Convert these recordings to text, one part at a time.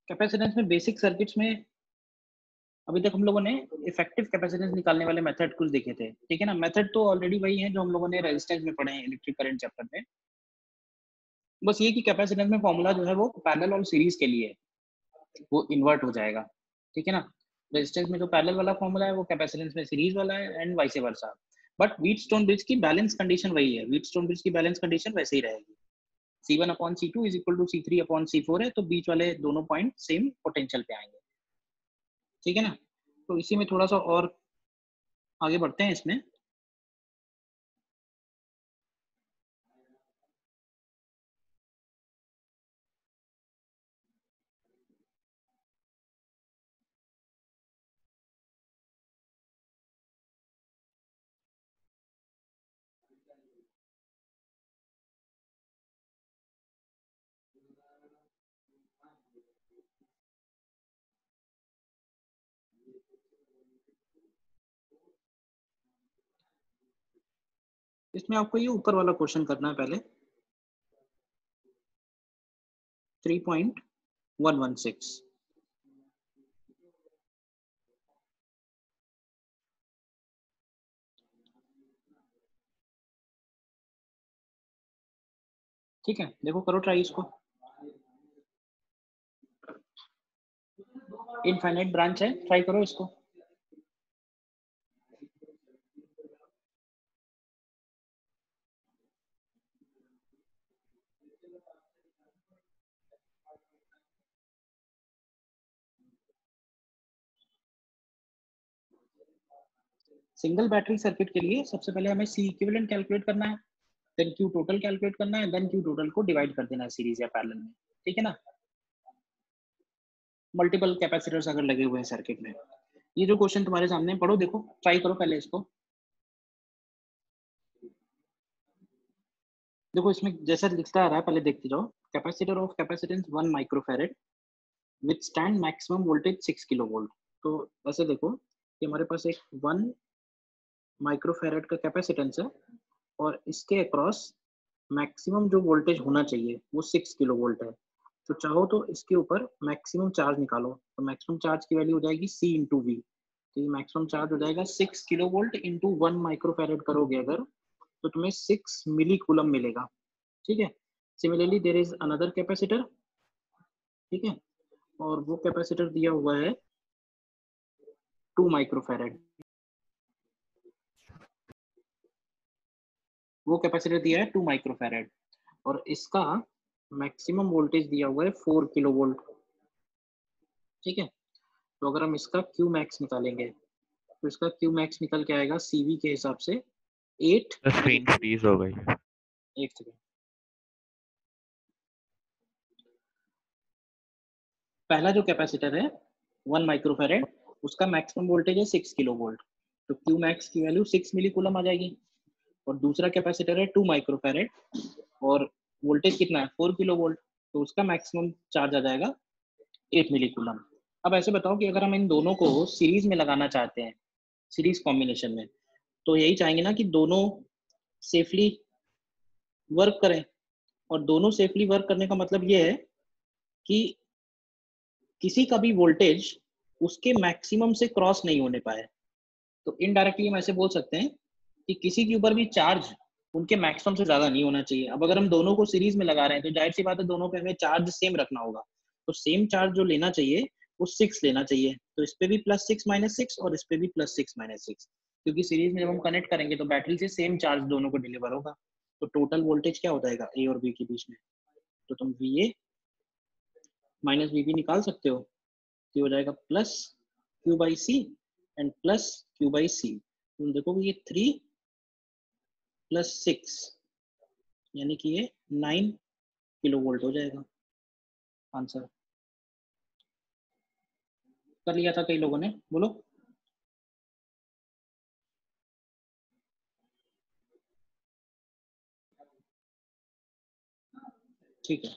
Capacitance में basic circuits में अभी तक हम लोगों ने इफेक्टिव कैपेसिटेंस निकालने वाले मेथड कुछ देखे थे, ठीक है ना। मेथड तो ऑलरेडी वही है जो हम लोगों ने रेजिस्टेंस में पढ़े हैं इलेक्ट्रिक करंट चैप्टर में। बस ये कि कैपेसिटेंस में फॉर्मूला जो है वो पैरेलल और सीरीज के लिए वो इन्वर्ट हो जाएगा, ठीक है ना। रेजिस्टेंस में जो पैरेलल वाला फॉर्मूला है वो कैपेसिटेंस में सीरीज वाला है and vice versa. But Wheatstone bridge की बैलेंस कंडीशन वही है, व्हीटस्टोन ब्रिज की बैलेंस कंडीशन वैसे ही रहेगी। C1 upon C2 is equal to C3 upon C4 है, तो बीच वाले दोनों पॉइंट सेम पोटेंशियल पे आएंगे, ठीक है ना। तो इसी में थोड़ा सा और आगे बढ़ते हैं इसमें। इसमें आपको ये ऊपर वाला क्वेश्चन करना है पहले, 3.116। ठीक है, देखो करो ट्राई इसको। इनफाइनाइट ब्रांच है, ट्राई करो इसको। सिंगल बैटरी सर्किट के लिए सबसे पहले हमें सी इक्विवेलेंट कैलकुलेट करना है, देन क्यू टोटल कैलकुलेट करना है, देन क्यू टोटल को डिवाइड कर देना है सीरीज या पैरेलल में, ठीक है ना। मल्टीपल कैपेसिटर्स अगर लगे हुए हैं सर्किट में। ये जो क्वेश्चन तुम्हारे सामने है, पढ़ो, देखो, ट्राई करो पहले इसको। देखो इसमें जैसा लिखता आ रहा है पहले देखते जाओ। Capacitor of capacitance 1 microfarad withstand maximum voltage 6 kilo volt. तो ऐसे देखो कि हमारे पास एक 1 माइक्रोफैरेड का कैपेसिटेंस है और इसके अक्रॉस मैक्सिमम जो वोल्टेज होना चाहिए वो 6 किलो वोल्ट है। तो चाहो तो इसके ऊपर मैक्सिमम चार्ज निकालो, तो मैक्सिमम चार्ज की वैल्यू हो जाएगी C इंटू वी। तो ये मैक्सिमम चार्ज हो जाएगा 6 किलो वोल्ट इंटू 1 माइक्रोफैरेड करोगे अगर, तो तुम्हें 6 मिली कूलम मिलेगा, ठीक है। Similarly there is another capacitor, ठीक है, और वो कैपेसिटर दिया हुआ है 2 माइक्रोफैरेड। वो कैपेसिटर दिया है 2 माइक्रोफैरेड और इसका मैक्सिमम वोल्टेज दिया हुआ है 4 किलो वोल्ट, ठीक है। तो अगर हम इसका क्यू मैक्स निकालेंगे तो इसका क्यू मैक्स निकल के आएगा सीवी के हिसाब से 8 मिली। स्क्रीन फ्रीज हो गई। एक सेकेंड, पहला जो कैपेसिटर है 1 माइक्रोफैरेड उसका मैक्सिमम वोल्टेज है 6 किलो वोल्ट, तो क्यू मैक्स की वैल्यू 6 मिली कूलम आ जाएगी। और दूसरा कैपेसिटर है 2 माइक्रोफैरेड और वोल्टेज कितना है 4 किलो वोल्ट, तो उसका मैक्सिमम चार्ज आ जाएगा 8 मिली कूलम। अब ऐसे बताओ कि अगर हम इन दोनों को सीरीज में लगाना चाहते हैं, सीरीज कॉम्बिनेशन में, तो यही चाहेंगे ना कि दोनों सेफली वर्क करें। और दोनों सेफली वर्क करने का मतलब ये है कि किसी का भी वोल्टेज उसके मैक्सिमम से क्रॉस नहीं होने पाए। तो इनडायरेक्टली हम ऐसे बोल सकते हैं कि किसी के ऊपर भी चार्ज उनके मैक्सिमम से ज्यादा नहीं होना चाहिए। अब अगर हम दोनों को सीरीज में लगा रहे हैं तो जाहिर सी बात है दोनों पे हमें चार्ज सेम रखना होगा, तो सेम चार्ज जो लेना चाहिए वो 6 लेना चाहिए। तो इस पे भी +6 - 6 और इस पे भी +6 - 6, क्योंकि सीरीज में जब हम कनेक्ट करेंगे तो बैटरी से सेम चार्ज दोनों को डिलीवर होगा। तो टोटल वोल्टेज क्या हो जाएगा ए और बी के बीच में, तो तुम V A minus V B निकाल सकते हो। तो हो जाएगा +Q/C एंड +Q/C। तुम देखोगे ये 3 + 6 यानी कि ये 9 किलो वोल्ट हो जाएगा आंसर। कर लिया था कई लोगों ने, बोलो। ठीक है,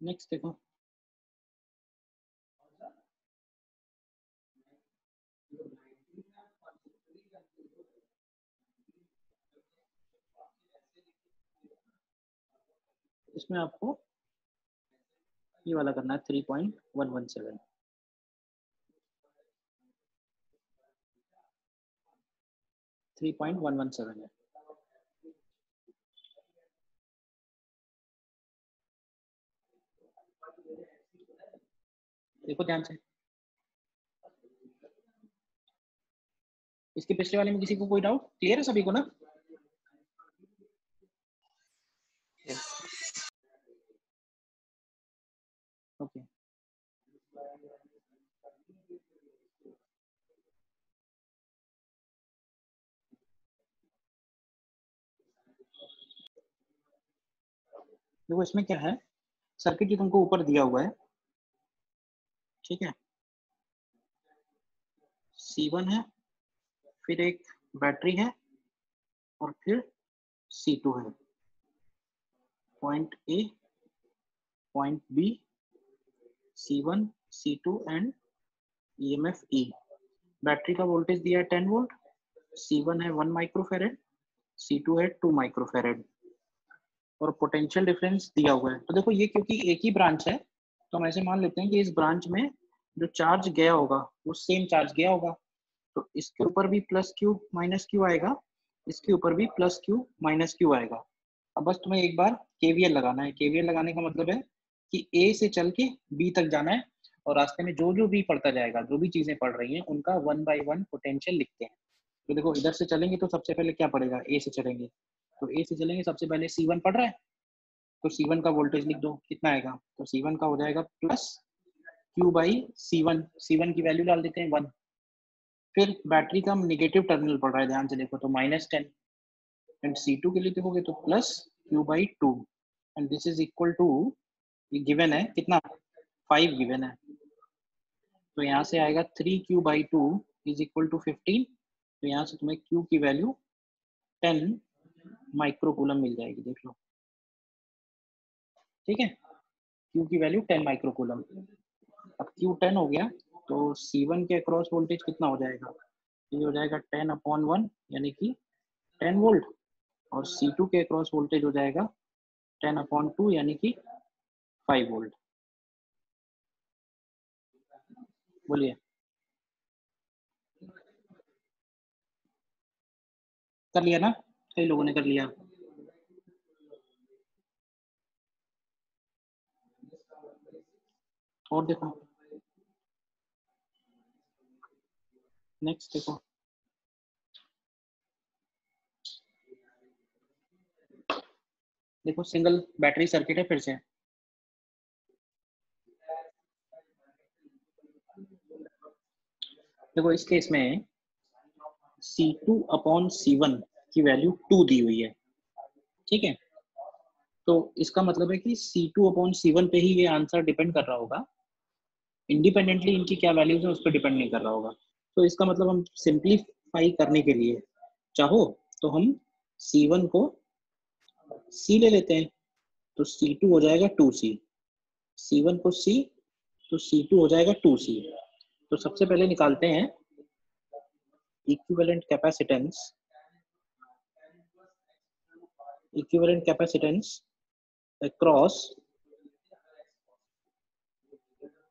नेक्स्ट देखो, इसमें आपको ये वाला करना है 3.117। 3.117 है। देखो ध्यान से, इसके पिछले वाले में किसी को कोई डाउट? क्लियर है सभी को ना? ओके देखो, इसमें क्या है, सर्किट जो तुमको ऊपर दिया हुआ है, ठीक है, C1 है, फिर एक बैटरी है, और फिर C2 है, point A, point B, C1, C2 and EMF E। Battery का वोल्टेज दिया है 10 वोल्ट, C1 है 1 माइक्रोफेरेड, C2 है 2 माइक्रोफेरेड, और पोटेंशियल डिफरेंस दिया हुआ है। तो देखो ये क्योंकि एक ही ब्रांच है, तो हम ऐसे मान लेते हैं कि इस ब्रांच में जो चार्ज गया होगा वो सेम चार्ज गया होगा, तो इसके ऊपर भी प्लस क्यू माइनस क्यू आएगा, इसके ऊपर भी प्लस क्यू माइनस क्यू आएगा। अब बस तुम्हें एक बार केवीएल लगाना है। केवीएल लगाने का मतलब है कि ए से चल के बी तक जाना है, और रास्ते में जो जो भी पढ़ता जाएगा, जो भी चीजें पढ़ रही हैं, उनका 1 बाय 1 पोटेंशियल लिखते हैं। तो देखो इधर से चलेंगे तो सबसे पहले क्या पड़ेगा, ए से चलेंगे, तो ए से चलेंगे, सबसे पहले C1 पढ़ रहा है, तो C1 का वोल्टेज लिख दो, कितना आएगा, तो C1 का हो जाएगा plus Q by C1, C1 की वैल्यू डाल देते हैं 1। फिर बैटरी का निगेटिव टर्मिनल पड़ रहा है, ध्यान से देखो, तो -10, एंड C2 के लिए देखोगे तो plus Q/2, and this is equal to, ये गिवन है कितना, 5 गिवन है, तो यहाँ से आएगा 3Q/2 इज इक्वल टू 15। तो यहाँ से तुम्हें Q की वैल्यू 10 माइक्रोकूलम मिल जाएगी, देख लो, ठीक है, Q की वैल्यू 10 माइक्रोकूलम। अब Q 10 हो गया, तो C1 के अक्रॉस वोल्टेज कितना हो जाएगा, ये हो जाएगा 10/1 यानी कि 10 वोल्ट, और C2 के अक्रॉस वोल्टेज हो जाएगा 10/2 यानी कि 5 वोल्ट। बोलिए, कर लिया ना, कई लोगों ने कर लिया। और देखो, नेक्स्ट देखो, देखो सिंगल बैटरी सर्किट है, फिर से देखो, इस केस में C2/C1 की वैल्यू 2 दी हुई है, ठीक है, तो इसका मतलब है कि C2/C1 पे ही ये आंसर डिपेंड कर रहा होगा, इंडिपेंडेंटली इनकी क्या वैल्यूज है उस पर डिपेंड नहीं कर रहा होगा। तो इसका मतलब हम सिंप्लीफाई करने के लिए चाहो तो हम C1 को C ले लेते हैं, तो C2 हो जाएगा 2C, C1 को C, तो C2 हो जाएगा 2C। तो सबसे पहले निकालते हैं equivalent capacitance, equivalent capacitance across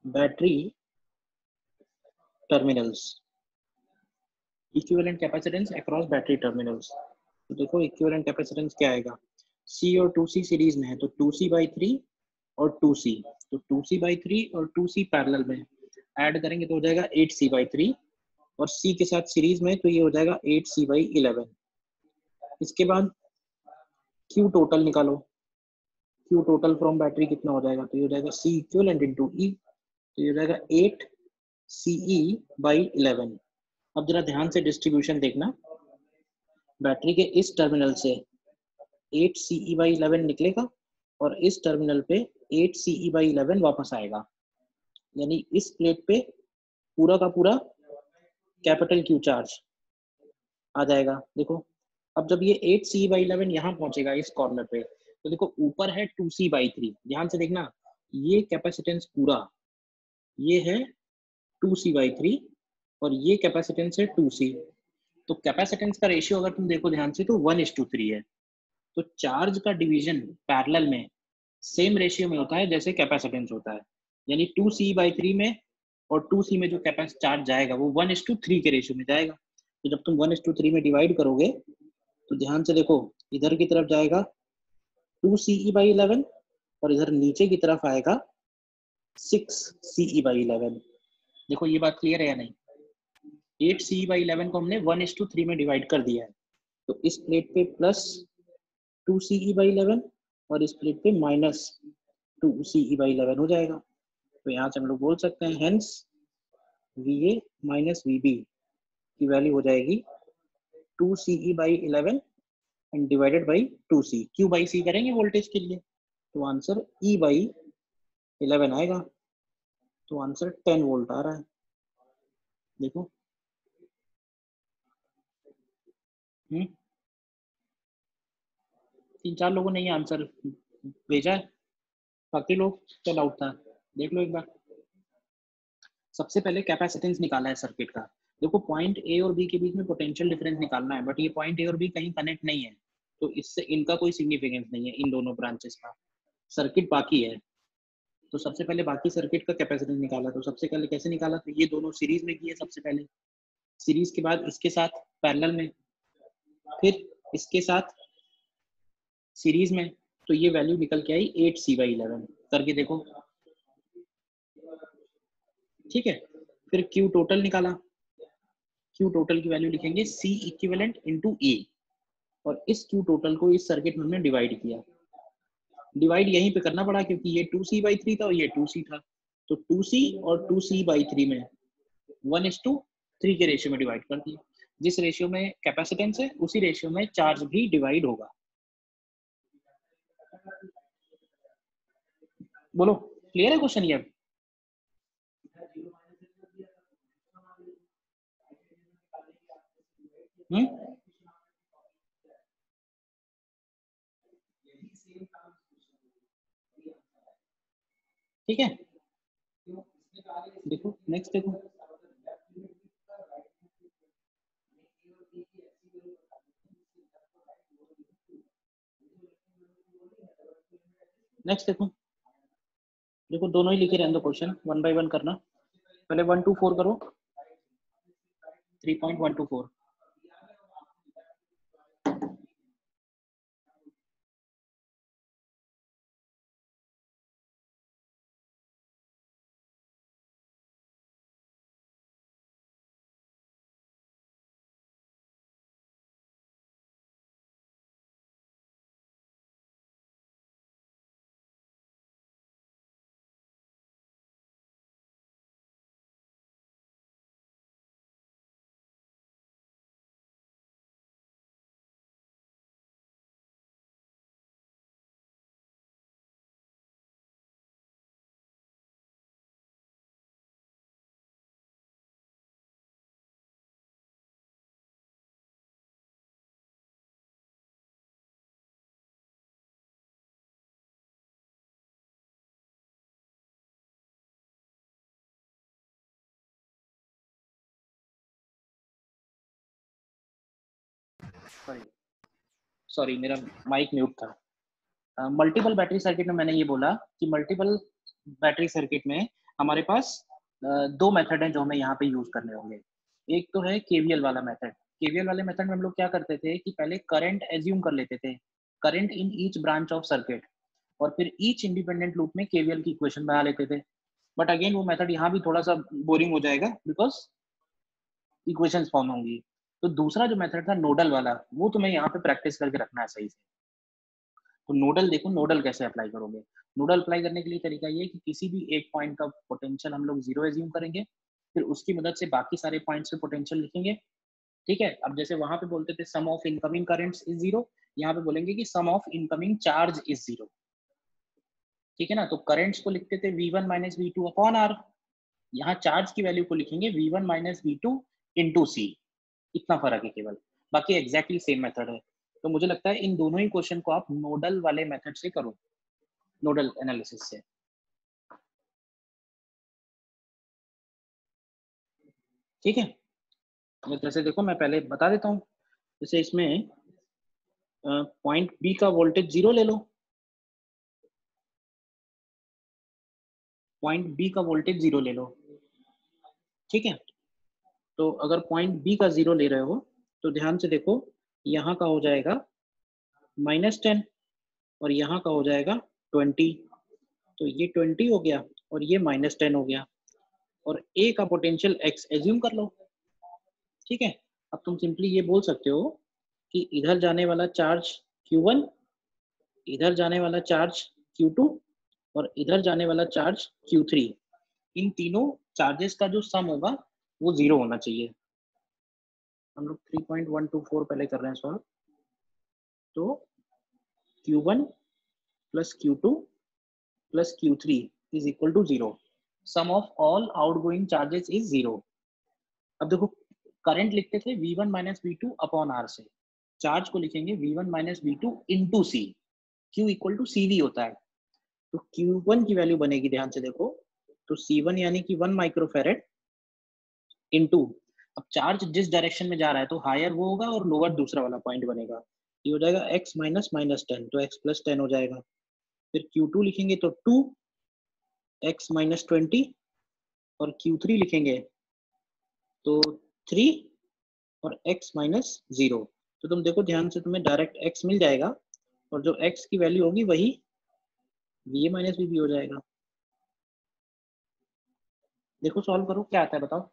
battery terminals, equivalent capacitance across battery terminals. तो देखो इक्विवेलेंट कैपेसिटेंस क्या आएगा, C और 2C सीरीज में है, तो 2C/3 और 2C, तो 2C/3 और 2C पैरेलल में ऐड करेंगे तो हो जाएगा 8C/3, और C के साथ सीरीज में, तो ये हो जाएगा 8C/11। इसके बाद Q टोटल निकालो, Q टोटल फ्रॉम बैटरी कितना हो जाएगा, तो ये हो जाएगा C इक्विवेलेंट इंटू E, तो ये हो जाएगा 8CE/11। अब जरा ध्यान से डिस्ट्रीब्यूशन देखना, बैटरी के इस टर्मिनल से 8CE/11 निकलेगा, और इस टर्मिनल पे 8CE/11 वापस आएगा, यानी इस प्लेट पे पूरा का पूरा कैपिटल Q चार्ज आ जाएगा। देखो अब जब ये 8C/11 यहाँ पहुंचेगा इस कॉर्नर पे, तो देखो ऊपर है 2C/3, ध्यान से देखना, ये कैपेसिटेंस पूरा ये है 2C/3 और ये कैपेसिटेंस है 2C। तो कैपेसिटेंस का रेशियो अगर तुम देखो ध्यान से तो 1:3 है। तो चार्ज का डिवीजन पैरेलल में सेम रेशियो में होता है जैसे कैपेसिटेंस होता है, यानी 2C/3 में और 2C में जो कैपेसिटी चार्ज जाएगा वो 1:3 के रेशियो में जाएगा। तो जब तुम 1:3 में डिवाइड करोगे तो ध्यान से देखो, इधर की तरफ जाएगा 2CE/11 और इधर नीचे की तरफ आएगा 6CE/11। देखो ये बात क्लियर है या नहीं? 8CE/11 को हमने 1:3 में डिवाइड कर दिया है, तो इस प्लेट पे प्लस 2CE/11 और इस प्लेट पे माइनस 2CE/11 हो जाएगा। तो यहाँ से हम लोग बोल सकते हैं हेंस VA माइनस VB की वैल्यू हो जाएगी 2CE/11 and divided by 2C। Q by C करेंगे वोल्टेज के लिए, तो आंसर E/11 आएगा। तो आंसर 10 वोल्ट आ रहा है। देखो 3-4 लोगों ने ये आंसर भेजा है, बाकी लोग चल आउट था। देख लो एक बार। सबसे पहले कैपेसिटेंस निकाला है सर्किट का। देखो पॉइंट ए और बी के बीच में पोटेंशियल डिफरेंस निकालना है, बट ये पॉइंट ए और बी कहीं कनेक्ट नहीं है, तो इससे इनका कोई सिग्निफिकेंस नहीं है इन दोनों ब्रांचेस का। सर्किट बाकी है, तो सबसे पहले बाकी सर्किट का कैपेसिटेंस निकाला। तो सबसे पहले कैसे निकाला? तो ये दोनों सीरीज में किए सबसे पहले, सीरीज के बाद इसके साथ पैरेलल में, फिर इसके साथ सीरीज में। तो ये वैल्यू निकल के आई 8C/11 करके देखो, ठीक है। फिर Q टोटल निकाला, Q टोटल की वैल्यू लिखेंगे C इक्विवेलेंट इंटू A, और इस Q टोटल को इस सर्किट में हमने डिवाइड किया। डिवाइड यहीं पे करना पड़ा क्योंकि ये 2C/3 था और ये 2C था, तो 2C और 2C/3 में 1:3 के रेशियो में डिवाइड कर दिया। जिस रेशियो में कैपेसिटेंस है उसी रेशियो में चार्ज भी डिवाइड होगा। बोलो क्लियर है क्वेश्चन ये? ठीक है, देखो नेक्स्ट देखो, नेक्स्ट देखो। देखो दोनों ही लिखे रहने दो क्वेश्चन, 1 बाय 1 करना। पहले 1 to 4 करो, 3.124। सॉरी मेरा माइक म्यूट था। मल्टीपल बैटरी सर्किट में मैंने ये बोला कि मल्टीपल बैटरी सर्किट में हमारे पास दो मेथड हैं जो हमें यहाँ पे यूज करने होंगे। एक तो है केवीएल वाला मेथड। केवीएल वाले मेथड में हम लोग क्या करते थे कि पहले करंट एज्यूम कर लेते थे, current in each branch of circuit, और फिर ईच इंडिपेंडेंट लूप में केवीएल की इक्वेशन बना लेते थे। बट अगेन वो मेथड यहाँ भी थोड़ा सा बोरिंग हो जाएगा बिकॉज इक्वेशंस फॉर्म होंगी। तो दूसरा जो मेथड था नोडल वाला, वो तुम्हें यहाँ पे प्रैक्टिस करके रखना है सही से। तो नोडल देखो, नोडल कैसे अप्लाई करोगे। नोडल अप्लाई करने के लिए तरीका ये है कि किसी भी एक पॉइंट का पोटेंशियल हम लोग 0 एज्यूम करेंगे, फिर उसकी मदद से बाकी सारे पॉइंट्स पे पोटेंशियल लिखेंगे। ठीक है, अब जैसे वहां पे बोलते थे सम ऑफ इनकमिंग करंट्स इज 0, यहाँ पे बोलेंगे कि सम ऑफ इनकमिंग चार्ज इज 0। ठीक है ना, तो करंट्स को लिखते थे V1 minus V2 upon R, यहाँ चार्ज की वैल्यू को लिखेंगे V1 minus V2 into C। इतना फर्क है केवल, बाकी एग्जैक्टली सेम मेथड है। तो मुझे लगता है इन दोनों ही क्वेश्चन को आप नोडल वाले मेथड से करो, नोडल एनालिसिस से। ठीक है, जैसे देखो मैं पहले बता देता हूँ, जैसे इसमें पॉइंट बी का वोल्टेज 0 ले लो, पॉइंट बी का वोल्टेज 0 ले लो, ठीक है। तो अगर पॉइंट बी का 0 ले रहे हो तो ध्यान से देखो, यहाँ का हो जाएगा -10 और यहाँ का हो जाएगा 20, तो ये 20 हो गया और ये -10 हो गया, और ए का पोटेंशियल x एज्यूम कर लो, ठीक है। अब तुम सिंपली ये बोल सकते हो कि इधर जाने वाला चार्ज Q1, इधर जाने वाला चार्ज Q2 और इधर जाने वाला चार्ज Q3, इन तीनों चार्जेस का जो सम होगा वो 0 होना चाहिए। हम लोग 3.124 पहले कर रहे हैं सॉल्व, तो Q1 plus Q2 plus Q3 is equal to 0. Sum of all outgoing charges is 0. अब देखो करंट लिखते थे V1 minus V2 upon R से, चार्ज को लिखेंगे V1 minus V2 into C, Q equal to CV होता है, तो Q1 की वैल्यू बनेगी, ध्यान से देखो, तो C1 यानी कि 1 माइक्रोफेरेड इनटू, अब चार्ज जिस डायरेक्शन में जा रहा है तो हायर वो होगा और लोअर दूसरा वाला पॉइंट बनेगा, ये हो जाएगा x माइनस -10, तो x प्लस 10 हो जाएगा। फिर Q2 लिखेंगे तो 2 x माइनस 20, और Q3 लिखेंगे तो 3 और x माइनस 0। तो तुम देखो ध्यान से, तुम्हें डायरेक्ट x मिल जाएगा और जो x की वैल्यू होगी वही VA माइनस VB हो जाएगा। देखो सॉल्व करो क्या आता है बताओ।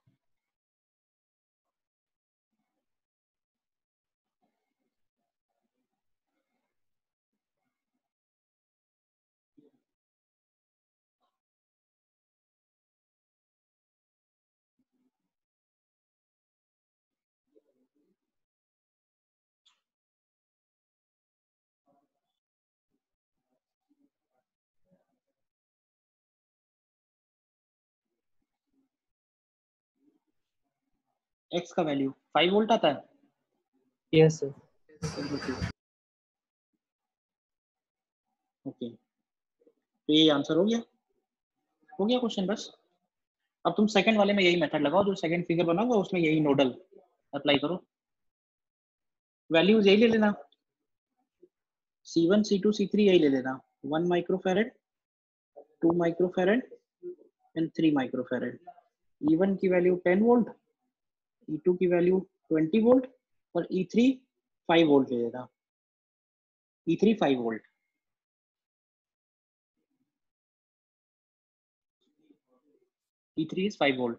x का वैल्यू 5 वोल्ट आता है। Yes sir. ओके, तो ये आंसर हो गया क्वेश्चन बस। अब तुम सेकंड वाले में यही मेथड लगाओ, जो सेकंड फिगर बना हुआ उसमें यही नोडल अप्लाई करो, वैल्यूज यही ले लेना, C1 C2 C3 यही ले लेना, 1 microfarad, 2 microfarad and 3 microfarad. E1 की वैल्यू 10 वोल्ट, E2 की वैल्यू 20 वोल्ट और E3 5 वोल्ट ले लेना, E3 5 volt. E3 is 5 volt,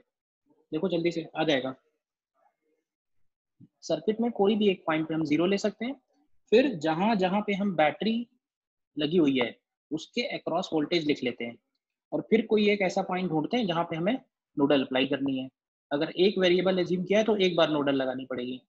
देखो जल्दी से आ जाएगा। सर्किट में कोई भी एक पॉइंट पे हम 0 ले सकते हैं, फिर जहां जहां पे हम बैटरी लगी हुई है उसके अक्रॉस वोल्टेज लिख लेते हैं, और फिर कोई एक ऐसा पॉइंट ढूंढते हैं जहां पे हमें नोडल अप्लाई करनी है। अगर एक वेरिएबल एज्यूम किया है तो एक बार नोडल लगानी पड़ेगी।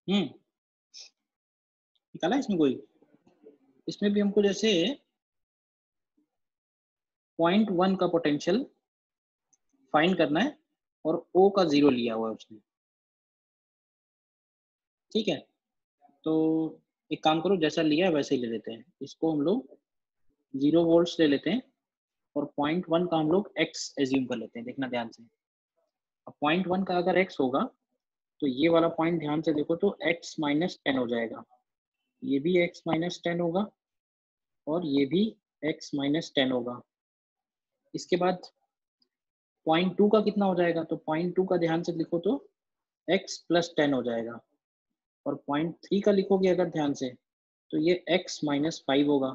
निकाला इसमें कोई, इसमें भी हमको जैसे 0.1 का पोटेंशियल फाइंड करना है और O का 0 लिया हुआ है उसने, ठीक है। तो एक काम करो, जैसा लिया है वैसे ही ले लेते हैं, इसको हम लोग 0 वोल्ट्स ले लेते हैं, और 0.1 का हम लोग x एज्यूम कर लेते हैं, देखना ध्यान से। अब 0.1 का अगर x होगा तो ये वाला पॉइंट ध्यान से देखो तो x माइनस 10 हो जाएगा, ये भी x माइनस 10 होगा और ये भी x माइनस 10 होगा। इसके बाद 0.2 का कितना हो जाएगा, तो 0.2 का ध्यान से लिखो तो x प्लस 10 हो जाएगा, और 0.3 का लिखोगे अगर ध्यान से तो ये x माइनस 5 होगा।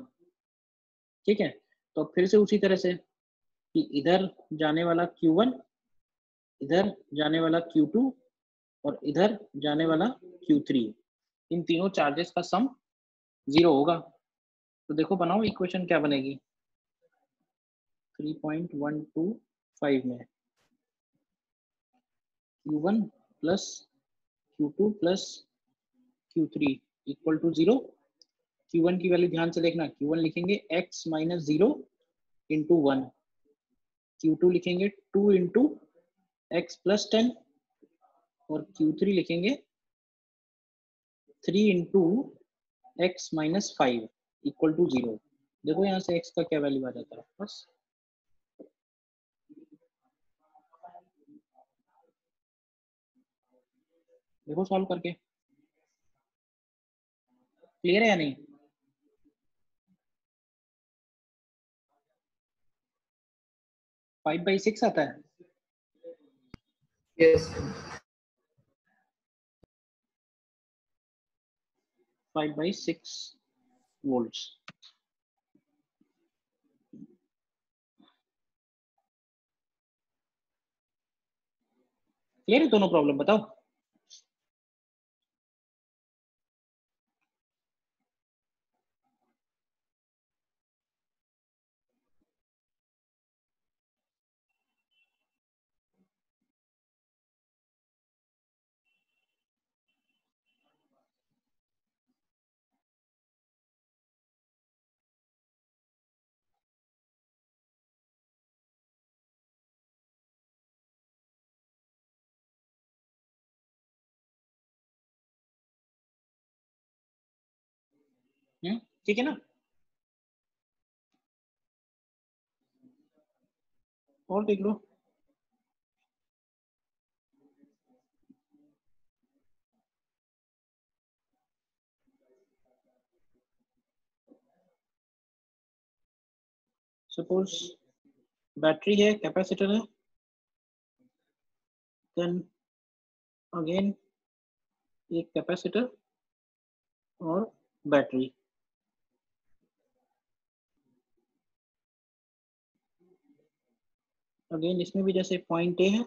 ठीक है, तो फिर से उसी तरह से कि इधर जाने वाला Q1, इधर जाने वाला Q2 और इधर जाने वाला Q3, इन तीनों चार्जेस का सम 0 होगा। तो देखो बनाओ इक्वेशन क्या बनेगी 3.125 में Q1 plus Q2 plus Q3 equal to 0। Q1 की वैल्यू ध्यान से देखना, Q1 लिखेंगे x माइनस 0 इंटू 1, Q2 लिखेंगे 2 इंटू x प्लस 10 और Q3 लिखेंगे 3 into x minus 5 equal to 0। देखो यहाँ से x का क्या वैल्यू आ जाता है, बस देखो सॉल्व करके, क्लियर है या नहीं? फाइव बाई सिक्स आता है। Yes. 5/6 volts। क्लियर है दोनों प्रॉब्लम, बताओ। ठीक है ना, और देख लो। सपोज बैटरी है, कैपेसिटर है, देन अगेन एक कैपेसिटर और बैटरी। अगेन इसमें भी जैसे पॉइंट ए है,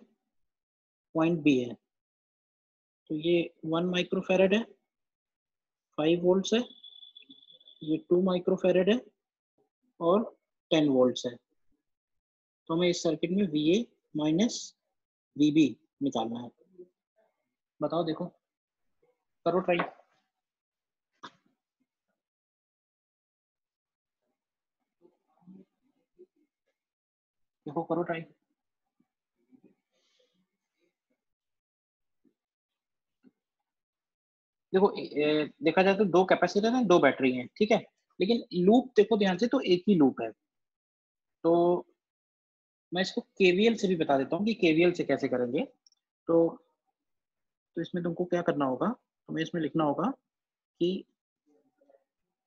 पॉइंट बी है, तो ये 1 माइक्रोफेरेड है, 5 वोल्ट्स है, ये 2 माइक्रोफेरेड है और 10 वोल्ट्स है। तो हमें इस सर्किट में VA माइनस VB निकालना है। बताओ, देखो करो ट्राई। देखो करो ट्राई। देखो देखा जाए तो दो कैपेसिटर हैं, दो बैटरी हैं, ठीक है, लेकिन लूप देखो ध्यान से तो एक ही लूप है। तो मैं इसको केवीएल से भी बता देता हूँ कि केवीएल से कैसे करेंगे। तो इसमें तुमको क्या करना होगा, तुम्हें इसमें लिखना होगा कि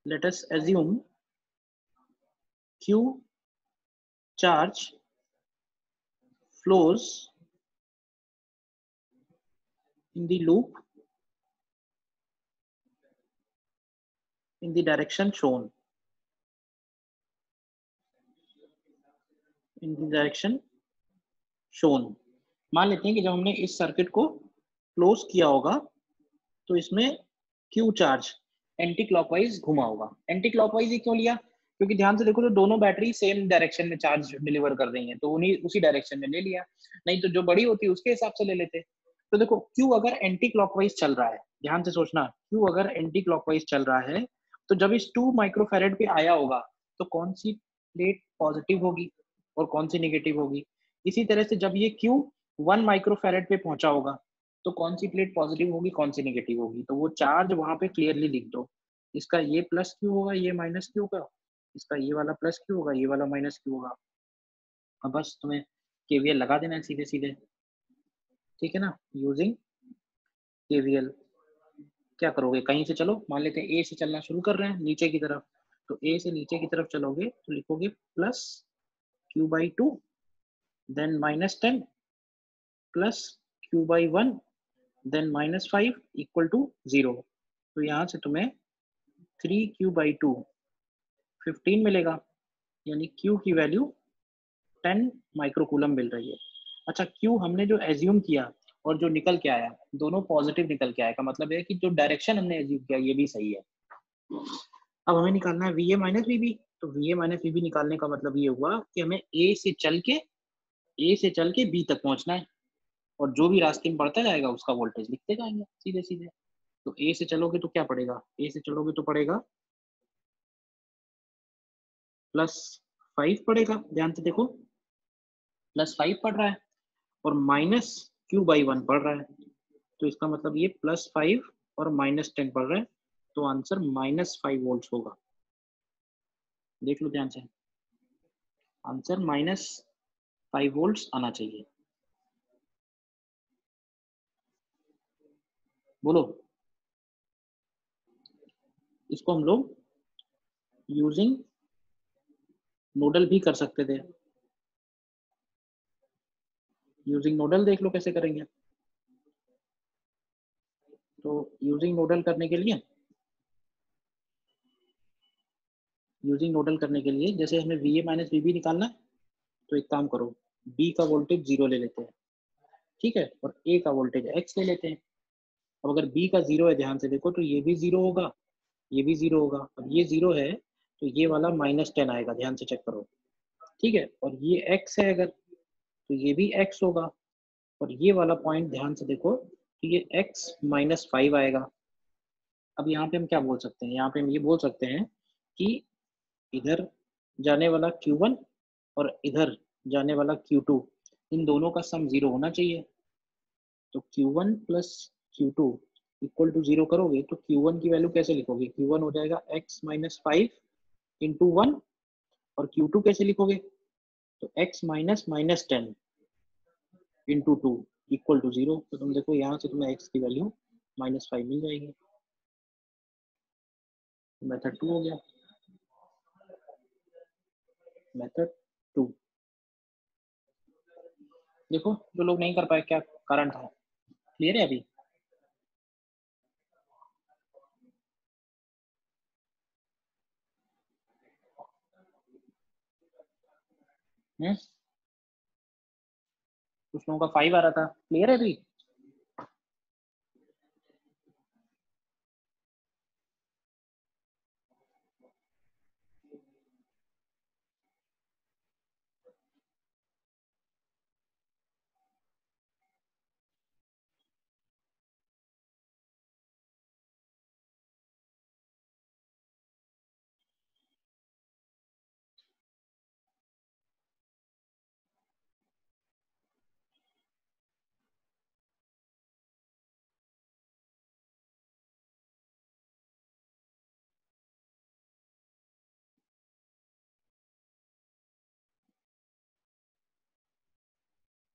let us assume Q charge flows in the loop in the direction shown, in the direction shown। मान लेते हैं कि जब हमने इस सर्किट को क्लोज किया होगा तो इसमें Q चार्ज एंटी क्लॉकवाइज घुमा होगा। एंटी क्लॉकवाइज ही क्यों लिया, क्योंकि ध्यान से देखो तो दोनों बैटरी सेम डायरेक्शन में चार्ज डिलीवर कर रही हैं, तो उन्हीं उसी डायरेक्शन में ले लिया, नहीं तो जो बड़ी होती है उसके हिसाब से ले लेते। तो देखो Q अगर एंटी क्लॉकवाइज चल रहा है, ध्यान से सोचना, Q अगर एंटी क्लॉकवाइज चल रहा है तो जब इस 2 माइक्रोफेरेड पे आया होगा तो कौन सी प्लेट पॉजिटिव होगी और कौन सी नेगेटिव होगी। इसी तरह से जब ये Q 1 माइक्रोफेरेड पे पहुंचा होगा तो कौन सी प्लेट पॉजिटिव होगी, कौन सी नेगेटिव होगी, तो वो चार्ज वहां पे क्लियरली लिख दो। इसका ये प्लस क्यू होगा, ये माइनस क्यू होगा, इसका ये वाला प्लस क्यू होगा, ये वाला माइनस क्यू होगा। अब बस तुम्हें केवीएल लगा देना है सीधे सीधे, ठीक है ना। यूजिंग केवीएल क्या करोगे, कहीं से चलो, मान लेते हैं ए से चलना शुरू कर रहे हैं नीचे की तरफ, तो ए से नीचे की तरफ चलोगे तो लिखोगे plus q/2 then -10 plus q/1 then -5 equal to 0। तो यहाँ से तुम्हें 3q/2 15 मिलेगा, यानी q की वैल्यू 10 माइक्रोकूलम मिल रही है। अच्छा, q हमने जो एज्यूम किया और जो निकल के आया दोनों पॉजिटिव निकल के आया, का मतलब है कि जो डायरेक्शन हमने एज्यूम किया ये भी सही है। अब हमें निकालना है VA माइनस VB, तो VA माइनस VB निकालने का मतलब ये हुआ कि हमें A से चल के B तक पहुंचना है, और जो भी रास्ते में बढ़ता जाएगा उसका वोल्टेज लिखते जाएंगे सीधे सीधे। तो A से चलोगे तो क्या पड़ेगा, A से चलोगे तो पड़ेगा +5 पड़ेगा, ध्यान से देखो +5 पड़ रहा है और -q/1 पड़ रहा है, तो इसका मतलब ये +5 और -10 पड़ रहा है, तो आंसर -5 वोल्ट होगा। देख लो ध्यान से, आंसर -5 वोल्ट आना चाहिए। बोलो, इसको हम लोग यूजिंग नोडल भी कर सकते थे। यूजिंग नोडल देख लो कैसे करेंगे। तो यूजिंग नोडल करने के लिए जैसे हमें VA माइनस VB निकालना है, तो एक काम करो, B का वोल्टेज 0 ले लेते हैं, ठीक है, और A का वोल्टेज X ले लेते हैं। अब अगर B का 0 है, ध्यान से देखो, तो ये भी 0 होगा, ये भी 0 होगा। अब ये 0 है तो ये वाला -10 आएगा, ध्यान से चेक करो, ठीक है, और ये X है अगर, तो ये भी X होगा, और ये वाला पॉइंट ध्यान से देखो, तो ये X -5 आएगा। अब यहाँ पे हम क्या बोल सकते हैं, यहाँ पे हम ये बोल सकते हैं कि इधर जाने वाला Q1 और इधर जाने वाला Q2, इन दोनों का सम 0 होना चाहिए। तो Q1 plus Q2 equal to 0 करोगे तो Q1 की वैल्यू कैसे लिखोगे, Q1 हो जाएगा X -5 इंटू 1, और Q2 कैसे लिखोगे, तो X -10 इंटू 2 इक्वल टू 0। तो तुम देखो यहाँ से तुम्हें X की वैल्यू -5 मिल जाएगी। मेथड 2 हो गया। मेथड 2 देखो, जो लोग नहीं कर पाए क्या कारण था, क्लियर है अभी। कुछ लोगों का 5 आ रहा था, क्लियर है अभी।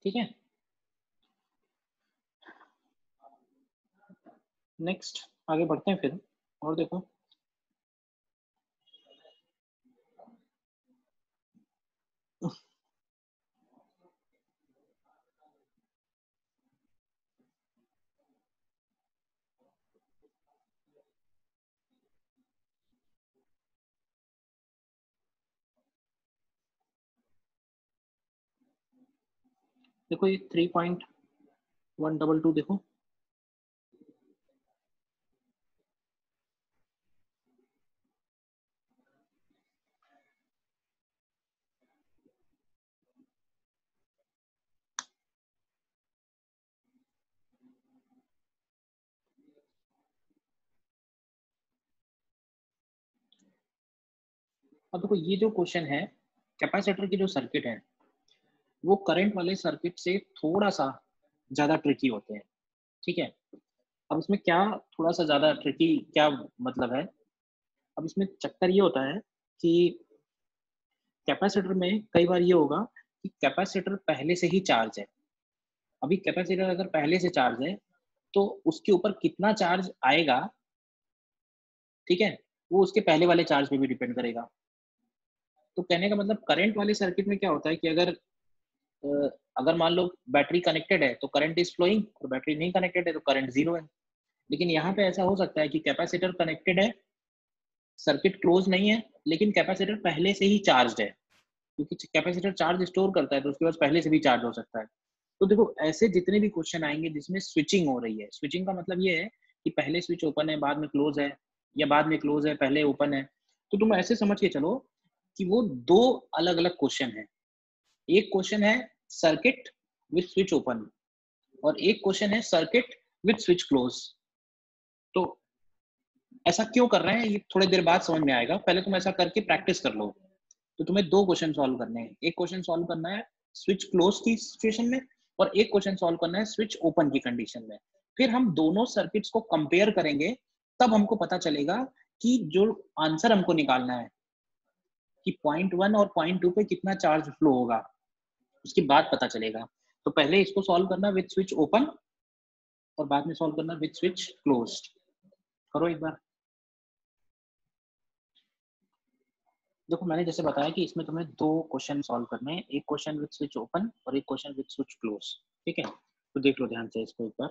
ठीक है, नेक्स्ट आगे बढ़ते हैं फिर, और देखो देखो ये 3.122 देखो, अब देखो ये जो क्वेश्चन है, कैपेसिटर की जो सर्किट है वो करंट वाले सर्किट से थोड़ा सा ज्यादा ट्रिकी होते हैं, ठीक है। अब इसमें क्या थोड़ा सा ज्यादा ट्रिकी क्या मतलब है, अब इसमें चक्कर ये होता है कि कैपेसिटर में कई बार ये होगा कि कैपेसिटर पहले से ही चार्ज है। अभी कैपेसिटर अगर पहले से चार्ज है तो उसके ऊपर कितना चार्ज आएगा, ठीक है, वो उसके पहले वाले चार्ज पे भी डिपेंड करेगा। तो कहने का मतलब करंट वाले सर्किट में क्या होता है कि अ, अगर मान लो बैटरी कनेक्टेड है तो करंट इज फ्लोइंग, और बैटरी नहीं कनेक्टेड है तो करंट जीरो है। लेकिन यहाँ पे ऐसा हो सकता है कि कैपेसिटर कनेक्टेड है, सर्किट क्लोज नहीं है, लेकिन कैपेसिटर पहले से ही चार्ज है, क्योंकि कैपेसिटर चार्ज स्टोर करता है तो उसके पास पहले से भी चार्ज हो सकता है। तो देखो ऐसे जितने भी क्वेश्चन आएंगे जिसमें स्विचिंग हो रही है, स्विचिंग का मतलब ये है कि पहले स्विच ओपन है बाद में क्लोज है, या बाद में क्लोज है पहले ओपन है, तो तुम ऐसे समझ के चलो कि वो दो अलग अलग क्वेश्चन है। एक क्वेश्चन है सर्किट विथ स्विच ओपन, और एक क्वेश्चन है सर्किट विथ स्विच क्लोज। तो ऐसा क्यों कर रहे हैं ये थोड़ी देर बाद समझ में आएगा, पहले तुम ऐसा करके प्रैक्टिस कर लो। तो तुम्हें दो क्वेश्चन सॉल्व करने हैं, एक क्वेश्चन सॉल्व करना है स्विच क्लोज की सिचुएशन में, और एक क्वेश्चन सॉल्व करना है स्विच ओपन की कंडीशन में। फिर हम दोनों सर्किट्स को कंपेयर करेंगे, तब हमको पता चलेगा कि जो आंसर हमको निकालना है कि पॉइंट 1 और पॉइंट 2 पे कितना चार्ज फ्लो होगा, उसके बाद पता चलेगा। तो पहले इसको सॉल्व करना विथ स्विच ओपन, और बाद में सॉल्व करना विथ स्विच क्लोज्ड। करो एक बार। देखो मैंने जैसे बताया कि इसमें तुम्हें दो क्वेश्चन सॉल्व करने हैं, एक क्वेश्चन विथ स्विच ओपन और एक क्वेश्चन विथ स्विच क्लोज। ठीक है, तो देख लो ध्यान से इसको एक बार।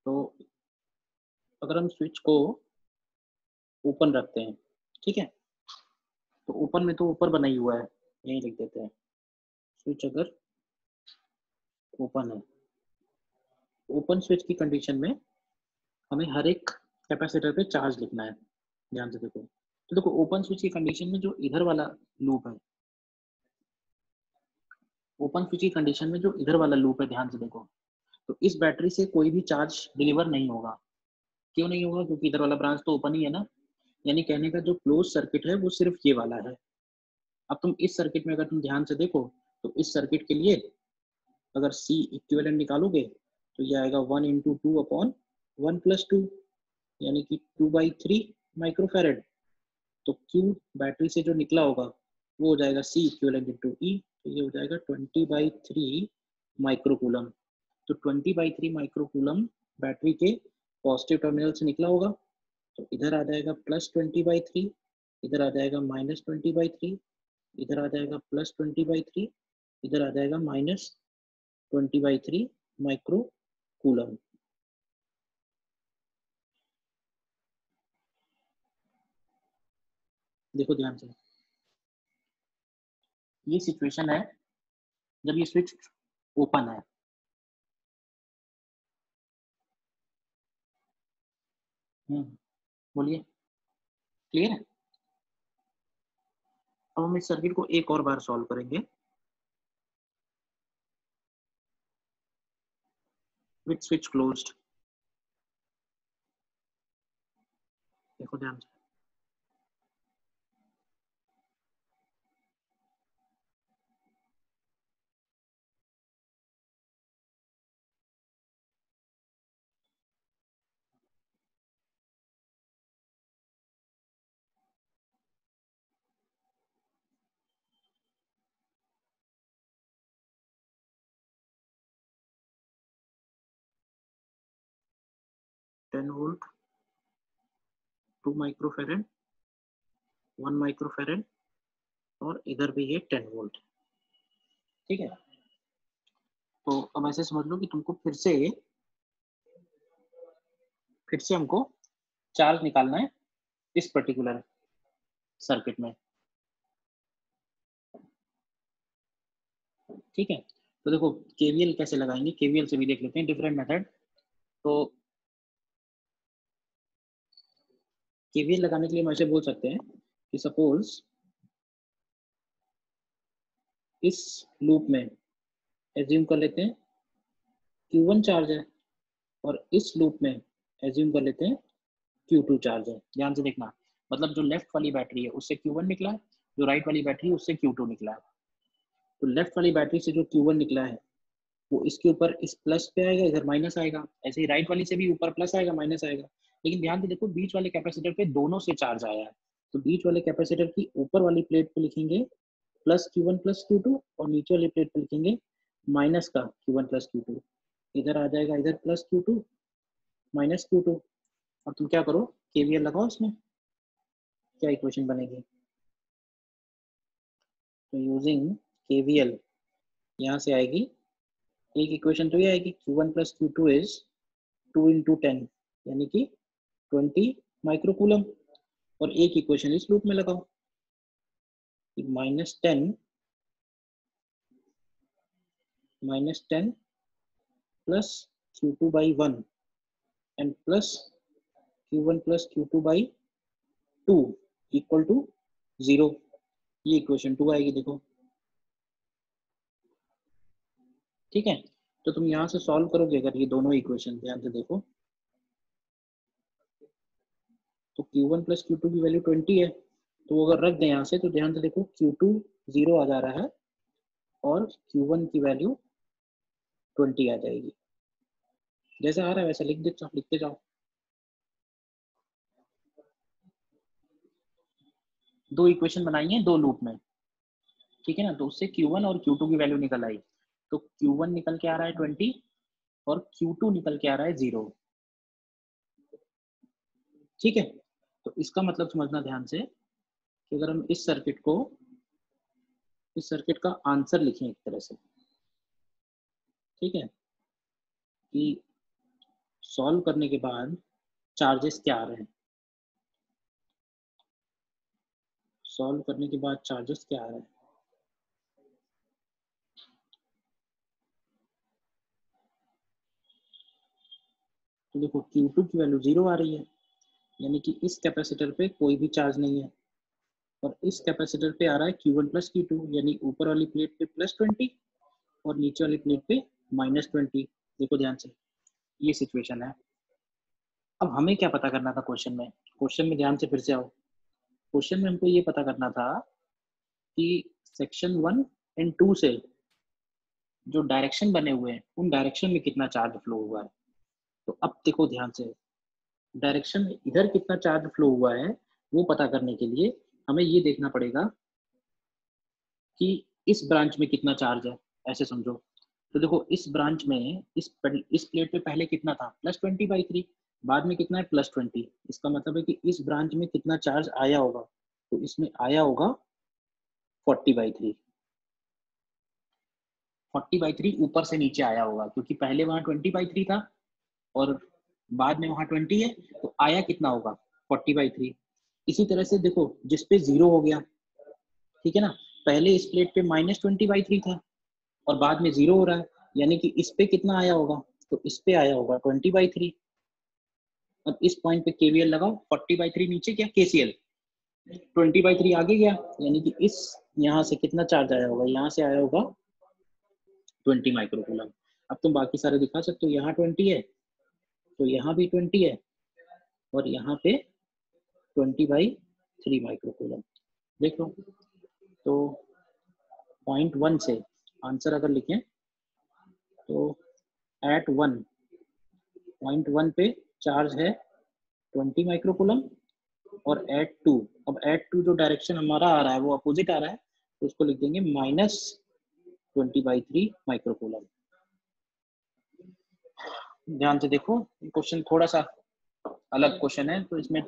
तो अगर हम स्विच को ओपन रखते हैं, ठीक है, तो ओपन में तो ऊपर बना ही हुआ है, यही लिख देते हैं। स्विच अगर ओपन है, ओपन स्विच की कंडीशन में हमें हर एक कैपेसिटर पे चार्ज लिखना है। ध्यान से देखो, तो देखो ओपन स्विच की कंडीशन में जो इधर वाला लूप है, ओपन स्विच की कंडीशन में जो इधर वाला लूप है, ध्यान से देखो, तो इस बैटरी से कोई भी चार्ज डिलीवर नहीं होगा। क्यों नहीं होगा? क्योंकि इधर वाला ब्रांच तो ओपन ही है ना। यानी कहने का जो क्लोज सर्किट है वो सिर्फ ये वाला है। अब तुम इस सर्किट में अगर तुम ध्यान से देखो, तो इस सर्किट के लिए अगर C इक्विवेलेंट निकालोगे तो ये आएगा 1 इंटू 2 अपॉन 1+2, यानी कि 2/3 माइक्रोफेरेड। तो Q बैटरी से जो निकला होगा वो हो जाएगा C इक्विवेलेंट इंटू E, तो ये हो जाएगा 20/3 माइक्रोकूलम। तो 20/3 माइक्रोकूलम बैटरी के पॉजिटिव टर्मिनल से निकला होगा, तो इधर आ जाएगा +20/3, इधर आ जाएगा -20/3, इधर आ जाएगा +20/3, इधर आ जाएगा -20/3 माइक्रो कूलम। देखो ध्यान से, ये सिचुएशन है जब ये स्विच ओपन है। बोलिए, क्लियर है? अब हम इस सर्किट को एक और बार सॉल्व करेंगे विथ स्विच क्लोज्ड। देखो ध्यान से, टेन वोल्ट, 2 माइक्रोफेरेड, 1 माइक्रोफेरेड, और इधर भी ये 10 वोल्ट। ठीक है, तो अब ऐसे समझ लो कि तुमको फिर से हमको चार्ज निकालना है इस पर्टिकुलर सर्किट में। ठीक है, तो देखो केवीएल कैसे लगाएंगे, केवीएल से भी देख लेते हैं डिफरेंट मेथड। तो केवीएल लगाने के लिए हम ऐसे बोल सकते हैं कि सपोज इस लूप में एज्यूम कर लेते हैं Q1 चार्ज है, और इस लूप में एज्यूम कर लेते हैं Q2 चार्ज है। ध्यान से देखना, मतलब जो लेफ्ट वाली बैटरी है उससे Q1 निकला है, जो राइट वाली बैटरी है उससे Q2 निकला है। तो लेफ्ट वाली बैटरी से जो Q1 निकला है वो इसके ऊपर इस प्लस पे आएगा, इधर माइनस आएगा। ऐसे ही राइट वाली से भी ऊपर प्लस आएगा माइनस आएगा। लेकिन ध्यान से देखो बीच वाले कैपेसिटर पे दोनों से चार्ज आया है, तो बीच वाले कैपेसिटर की ऊपर वाली प्लेट पे लिखेंगे प्लस Q1 प्लस Q2 और नीचे वाली प्लेट पे लिखेंगे माइनस का Q1 प्लस Q2। इधर आ जाएगा, इधर प्लस Q2 माइनस Q2। अब तुम क्या करो, KVL लगाओ इसमें, क्या इक्वेशन बनेगी। तो यूजिंग KVL यहाँ से आएगी, एक इक्वेशन तो ये आएगी Q1 plus Q2 is 2 into 10 यानी कि 20 माइक्रोकूलम। और एक इक्वेशन इस लूप में लगाओ, -10 plus Q2 by 1 and plus Q1 plus Q2 by 2 equal to 0। ये इक्वेशन 2 आएगी, देखो ठीक है। तो तुम यहाँ से सॉल्व करोगे अगर ये दोनों इक्वेशन, ध्यान से देखो, तो Q1 प्लस Q2 की वैल्यू 20 है, तो अगर रख दें यहाँ से तो ध्यान से देखो Q2 0 आ जा रहा है और Q1 की वैल्यू 20 आ जाएगी। जैसा आ रहा है वैसा लिखते जाओ। दो इक्वेशन बनाई है दो लूप में, ठीक है ना। तो उससे Q1 और Q2 की वैल्यू निकल आई, तो Q1 निकल के आ रहा है 20 और Q2 निकल के आ रहा है 0, ठीक है। तो इसका मतलब समझना ध्यान से कि अगर हम इस सर्किट का आंसर लिखें एक तरह से, ठीक है, कि सॉल्व करने के बाद चार्जेस क्या आ रहे हैं, सॉल्व करने के बाद चार्जेस क्या आ रहे हैं। तो देखो Q2 की वैल्यू 0 आ रही है, यानी कि इस कैपेसिटर पे कोई भी चार्ज नहीं है, और इस कैपेसिटर पे आ रहा है Q1 प्लस Q2, यानी ऊपर वाली प्लेट पे +20 और नीचे वाली प्लेट पे -20। देखो ध्यान से, ये सिचुएशन है। अब हमें क्या पता करना था क्वेश्चन में ध्यान से फिर से आओ। क्वेश्चन में हमको ये पता करना था कि सेक्शन 1 एंड 2 से जो डायरेक्शन बने हुए हैं उन डायरेक्शन में कितना चार्ज फ्लो हुआ है। तो अब देखो ध्यान से, डायरेक्शन में इधर कितना चार्ज फ्लो हुआ है वो पता करने के लिए हमें ये देखना पड़ेगा कि इस ब्रांच में कितना चार्ज है, ऐसे समझो। तो देखो इस ब्रांच में इस प्लेट पे पहले कितना था, +20/3, बाद में कितना है +20। इसका मतलब है कि इस ब्रांच में कितना चार्ज आया होगा, तो इसमें आया होगा 40/3। 40/3 ऊपर से नीचे आया होगा, क्योंकि पहले वहां 20/3 था और बाद में वहां 20 है, तो आया कितना होगा 40/3। इसी तरह से देखो जिस पे 0 हो गया, ठीक है ना, पहले इस प्लेट पे -20/3 था और बाद में 0 हो रहा है, यानी कि इस पे कितना आया होगा, तो इस पे आया होगा 20/3। अब इस पॉइंट पे KVL लगाओ, 40/3 नीचे क्या KCL, 20/3 आगे गया, यानी कि इस यहाँ से कितना चार्ज आया होगा, यहाँ से आया होगा 20 माइक्रोकूलम। अब तुम बाकी सारे दिखा सकते हो, यहाँ 20 है तो यहाँ भी 20 है और यहाँ पे 20/3 माइक्रोकूलम। देख लो, तो पॉइंट 1 से आंसर अगर लिखें तो एट 1, पॉइंट 1 पे चार्ज है 20 माइक्रोकूलम और एट 2, अब एट 2 जो डायरेक्शन हमारा आ रहा है वो अपोजिट आ रहा है, तो उसको लिख देंगे -20/3 माइक्रोकूलम। ध्यान से देखो, क्वेश्चन थोड़ा सा अलग क्वेश्चन है, तो इसमें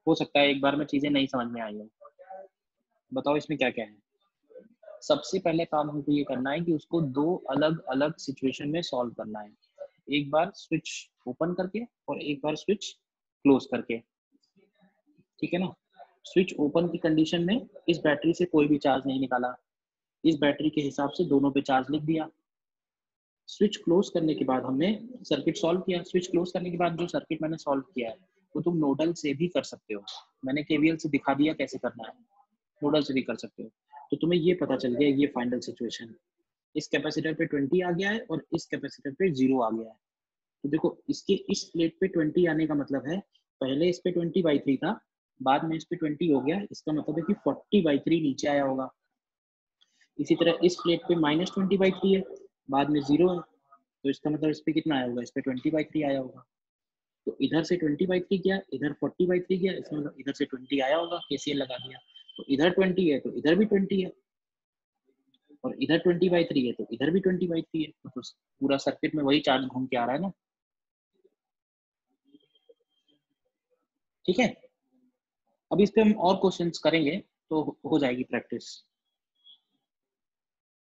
हो सकता है एक बार में चीजें नहीं समझ में आई हो। बताओ इसमें क्या क्या है। सबसे पहले काम हमको ये करना है कि उसको दो अलग अलग सिचुएशन में सॉल्व करना है, एक बार स्विच ओपन करके और एक बार स्विच क्लोज करके, ठीक है ना। स्विच ओपन की कंडीशन में इस बैटरी से कोई भी चार्ज नहीं निकाला, इस बैटरी के हिसाब से दोनों पे चार्ज लिख दिया। स्विच क्लोज करने के बाद हमने सर्किट सॉल्व किया। स्विच क्लोज करने के बाद जो सर्किट मैंने सॉल्व किया है वो तुम नोडल से भी कर सकते हो, मैंने KVL से दिखा दिया कैसे करना है, नोडल से भी कर सकते हो। तो तुम्हें ये पता चल गया ये फाइनल सिचुएशन, इस कैपेसिटर पे 20 आ गया है और इस कैपेसिटर पे 0 आ गया है। तो देखो इसके इस प्लेट पे 20 आने का मतलब है पहले इस पे 20/3 था, बाद में इस पे 20 हो गया, इसका मतलब है कि 40/3 नीचे आया होगा। इसी तरह इस प्लेट पे -20/3 है, बाद में 0 है, तो इसका मतलब इस पे कितना आया होगा, इस पे 20/3 आया होगा। तो इधर से 20/3 गया, इधर 40/3 गया, इसका मतलब इधर से 20 आया होगा, KCL लगा दिया। तो इधर 20 है तो इधर भी 20 है, और इधर 20/3 है तो इधर भी 20/3 है, तो पूरा सर्किट में वही चार्ज घूम के आ रहा है ना। ठीक है, अब इस पे हम और क्वेश्चंस करेंगे तो हो जाएगी प्रैक्टिस।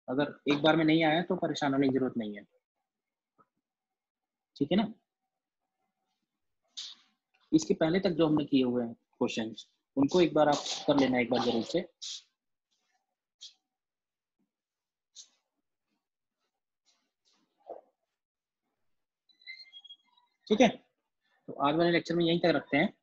अगर एक बार में नहीं आया तो परेशान होने की जरूरत नहीं है, ठीक है ना। इसके पहले तक जो हमने किए हुए हैं क्वेश्चंस, उनको एक बार आप कर लेना एक बार जरूर से। ठीक है, तो आज वाले लेक्चर में यहीं तक रखते हैं।